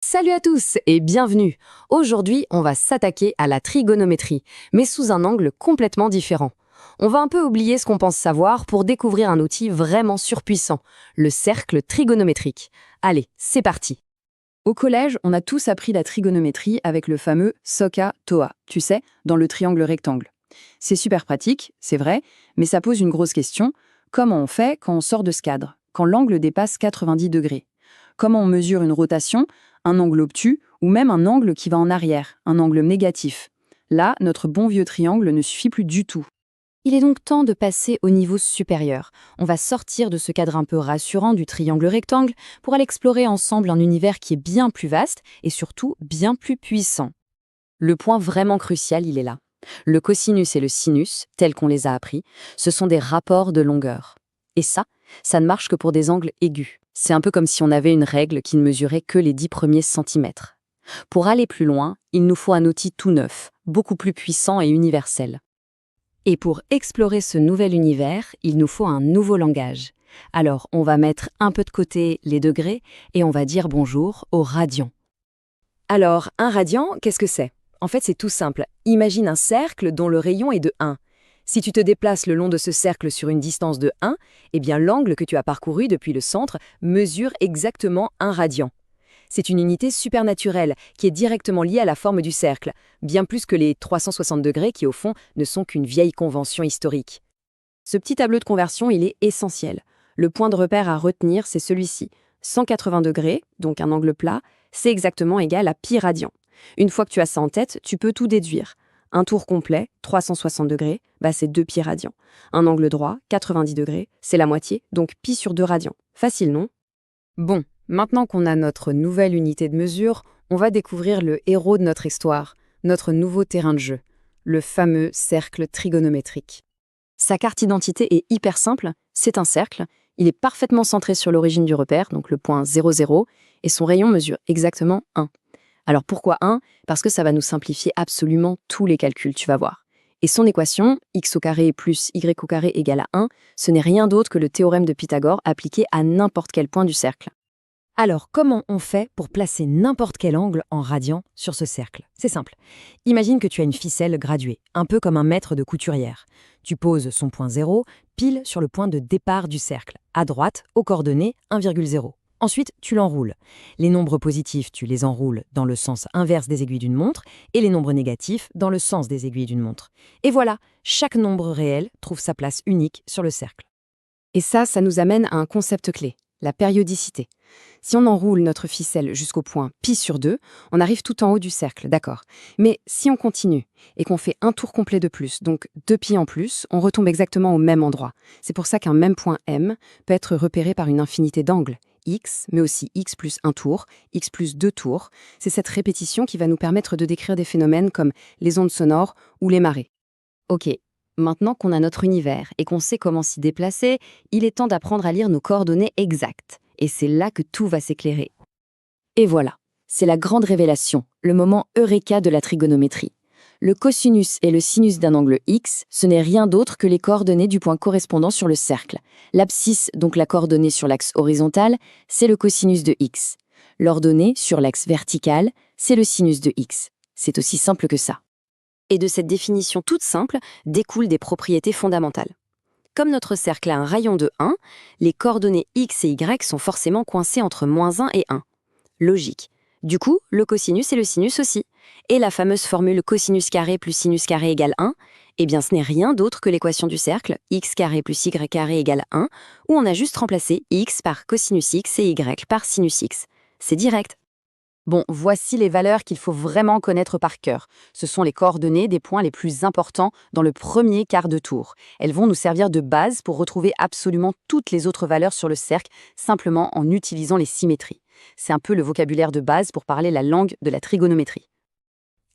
Salut à tous et bienvenue. Aujourd'hui, on va s'attaquer à la trigonométrie, mais sous un angle complètement différent. On va un peu oublier ce qu'on pense savoir pour découvrir un outil vraiment surpuissant, le cercle trigonométrique. Allez, c'est parti. Au collège, on a tous appris la trigonométrie avec le fameux SOHCAHTOA, tu sais, dans le triangle rectangle. C'est super pratique, c'est vrai, mais ça pose une grosse question. Comment on fait quand on sort de ce cadre, quand l'angle dépasse 90 degrés? Comment on mesure une rotation, un angle obtus ou même un angle qui va en arrière, un angle négatif? Là, notre bon vieux triangle ne suffit plus du tout. Il est donc temps de passer au niveau supérieur. On va sortir de ce cadre un peu rassurant du triangle rectangle pour aller explorer ensemble un univers qui est bien plus vaste et surtout bien plus puissant. Le point vraiment crucial, il est là. Le cosinus et le sinus, tels qu'on les a appris, ce sont des rapports de longueur. Et ça ne marche que pour des angles aigus. C'est un peu comme si on avait une règle qui ne mesurait que les 10 premiers centimètres. Pour aller plus loin, il nous faut un outil tout neuf, beaucoup plus puissant et universel. Et pour explorer ce nouvel univers, il nous faut un nouveau langage. Alors, on va mettre un peu de côté les degrés et on va dire bonjour au radian. Alors, un radian, qu'est-ce que c'est? En fait, c'est tout simple. Imagine un cercle dont le rayon est de 1. Si tu te déplaces le long de ce cercle sur une distance de 1, eh bien l'angle que tu as parcouru depuis le centre mesure exactement 1 radian. C'est une unité supernaturelle qui est directement liée à la forme du cercle, bien plus que les 360 degrés qui, au fond, ne sont qu'une vieille convention historique. Ce petit tableau de conversion, il est essentiel. Le point de repère à retenir, c'est celui-ci. 180 degrés, donc un angle plat, c'est exactement égal à pi radian. Une fois que tu as ça en tête, tu peux tout déduire. Un tour complet, 360 degrés, c'est 2 pi radians. Un angle droit, 90 degrés, c'est la moitié, donc pi sur 2 radians. Facile, non? Bon, maintenant qu'on a notre nouvelle unité de mesure, on va découvrir le héros de notre histoire, notre nouveau terrain de jeu, le fameux cercle trigonométrique. Sa carte d'identité est hyper simple, c'est un cercle, il est parfaitement centré sur l'origine du repère, donc le point 0, 0, et son rayon mesure exactement 1. Alors pourquoi 1? Parce que ça va nous simplifier absolument tous les calculs, tu vas voir. Et son équation, x au carré plus y au carré égale à 1, ce n'est rien d'autre que le théorème de Pythagore appliqué à n'importe quel point du cercle. Alors, comment on fait pour placer n'importe quel angle en radian sur ce cercle? C'est simple. Imagine que tu as une ficelle graduée, un peu comme un mètre de couturière. Tu poses son point 0 pile sur le point de départ du cercle, à droite, aux coordonnées 1,0. Ensuite, tu l'enroules. Les nombres positifs, tu les enroules dans le sens inverse des aiguilles d'une montre et les nombres négatifs dans le sens des aiguilles d'une montre. Et voilà, chaque nombre réel trouve sa place unique sur le cercle. Et ça nous amène à un concept clé, la périodicité. Si on enroule notre ficelle jusqu'au point pi sur 2, on arrive tout en haut du cercle, d'accord. Mais si on continue et qu'on fait un tour complet de plus, donc 2 pi en plus, on retombe exactement au même endroit. C'est pour ça qu'un même point M peut être repéré par une infinité d'angles. X, mais aussi x plus un tour, x plus 2 tours. C'est cette répétition qui va nous permettre de décrire des phénomènes comme les ondes sonores ou les marées. Ok, maintenant qu'on a notre univers et qu'on sait comment s'y déplacer, il est temps d'apprendre à lire nos coordonnées exactes. Et c'est là que tout va s'éclairer. Et voilà, c'est la grande révélation, le moment eureka de la trigonométrie. Le cosinus et le sinus d'un angle x, ce n'est rien d'autre que les coordonnées du point correspondant sur le cercle. L'abscisse, donc la coordonnée sur l'axe horizontal, c'est le cosinus de x. L'ordonnée sur l'axe vertical, c'est le sinus de x. C'est aussi simple que ça. Et de cette définition toute simple découlent des propriétés fondamentales. Comme notre cercle a un rayon de 1, les coordonnées x et y sont forcément coincées entre -1 et 1. Logique. Du coup, le cosinus et le sinus aussi. Et la fameuse formule cosinus carré plus sinus carré égale 1, eh bien ce n'est rien d'autre que l'équation du cercle, x carré plus y carré égale 1, où on a juste remplacé x par cosinus x et y par sinus x. C'est direct. Bon, voici les valeurs qu'il faut vraiment connaître par cœur. Ce sont les coordonnées des points les plus importants dans le premier quart de tour. Elles vont nous servir de base pour retrouver absolument toutes les autres valeurs sur le cercle, simplement en utilisant les symétries. C'est un peu le vocabulaire de base pour parler la langue de la trigonométrie.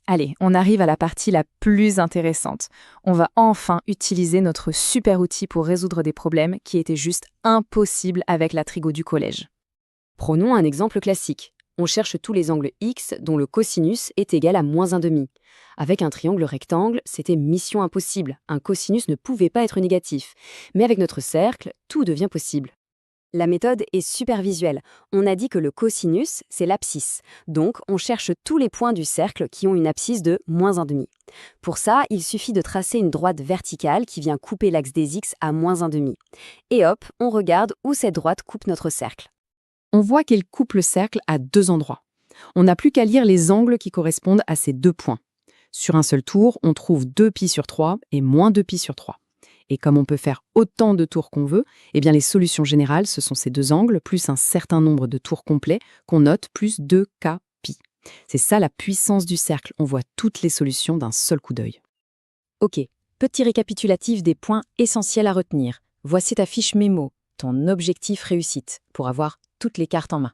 Allez, on arrive à la partie la plus intéressante. On va enfin utiliser notre super outil pour résoudre des problèmes qui étaient juste impossibles avec la trigo du collège. Prenons un exemple classique. On cherche tous les angles x dont le cosinus est égal à -1/2. Avec un triangle rectangle, c'était mission impossible. Un cosinus ne pouvait pas être négatif. Mais avec notre cercle, tout devient possible. La méthode est super visuelle. On a dit que le cosinus, c'est l'abscisse. Donc, on cherche tous les points du cercle qui ont une abscisse de -1,5. Pour ça, il suffit de tracer une droite verticale qui vient couper l'axe des x à -1,5. Et hop, on regarde où cette droite coupe notre cercle. On voit qu'elle coupe le cercle à 2 endroits. On n'a plus qu'à lire les angles qui correspondent à ces 2 points. Sur un seul tour, on trouve 2π/3 et -2π/3. Et comme on peut faire autant de tours qu'on veut, eh bien les solutions générales, ce sont ces 2 angles, plus un certain nombre de tours complets, qu'on note plus 2kπ. C'est ça la puissance du cercle, on voit toutes les solutions d'un seul coup d'œil. Ok, petit récapitulatif des points essentiels à retenir. Voici ta fiche mémo, ton objectif réussite, pour avoir toutes les cartes en main.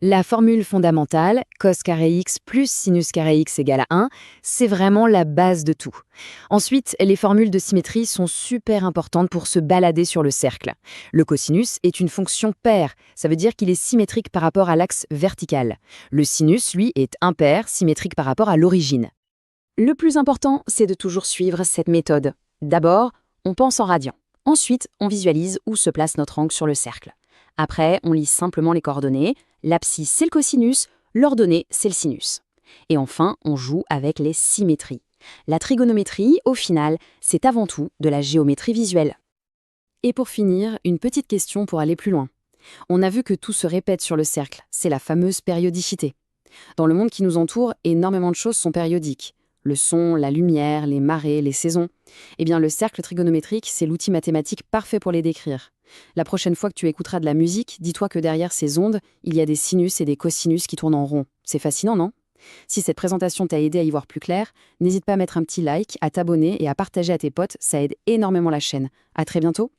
La formule fondamentale, cos carré x plus sinus carré x égale à 1, c'est vraiment la base de tout. Ensuite, les formules de symétrie sont super importantes pour se balader sur le cercle. Le cosinus est une fonction paire, ça veut dire qu'il est symétrique par rapport à l'axe vertical. Le sinus, lui, est impair, symétrique par rapport à l'origine. Le plus important, c'est de toujours suivre cette méthode. D'abord, on pense en radians. Ensuite, on visualise où se place notre angle sur le cercle. Après, on lit simplement les coordonnées. L'abscisse, c'est le cosinus, l'ordonnée, c'est le sinus. Et enfin, on joue avec les symétries. La trigonométrie, au final, c'est avant tout de la géométrie visuelle. Et pour finir, une petite question pour aller plus loin. On a vu que tout se répète sur le cercle, c'est la fameuse périodicité. Dans le monde qui nous entoure, énormément de choses sont périodiques. Le son, la lumière, les marées, les saisons. Eh bien, le cercle trigonométrique, c'est l'outil mathématique parfait pour les décrire. La prochaine fois que tu écouteras de la musique, dis-toi que derrière ces ondes, il y a des sinus et des cosinus qui tournent en rond. C'est fascinant, non ? Si cette présentation t'a aidé à y voir plus clair, n'hésite pas à mettre un petit like, à t'abonner et à partager à tes potes, ça aide énormément la chaîne. À très bientôt.